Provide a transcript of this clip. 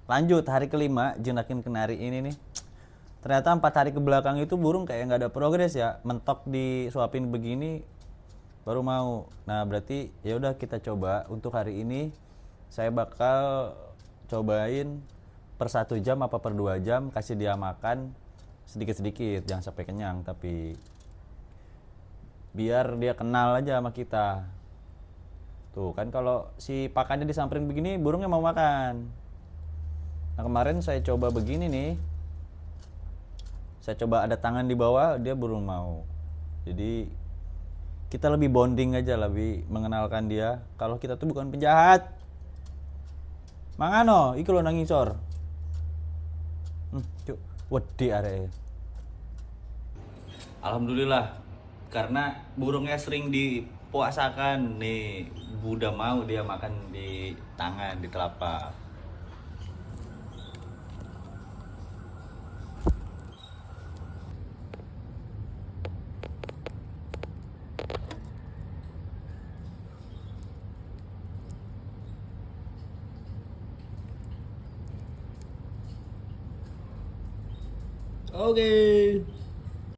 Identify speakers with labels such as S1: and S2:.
S1: Lanjut hari kelima jenakin kenari ini nih. Ternyata 4 hari ke belakang itu burung kayak nggak ada progres ya. Mentok disuapin begini baru mau. Nah berarti ya udah kita coba untuk hari ini. Saya bakal cobain per 1 jam apa per 2 jam kasih dia makan sedikit-sedikit, jangan sampai kenyang, tapi biar dia kenal aja sama kita. Tuh kan kalau si pakannya disamperin begini burungnya mau makan. Nah kemarin saya coba begini nih, saya coba ada tangan di bawah dia burung mau. Jadi kita lebih bonding aja, lebih mengenalkan dia kalau kita tuh bukan penjahat. Mangano iki lo nangisor. Cuk, wedi are. Alhamdulillah karena burungnya sering dipuasakan nih, udah mau dia makan di tangan, di telapak. Oke.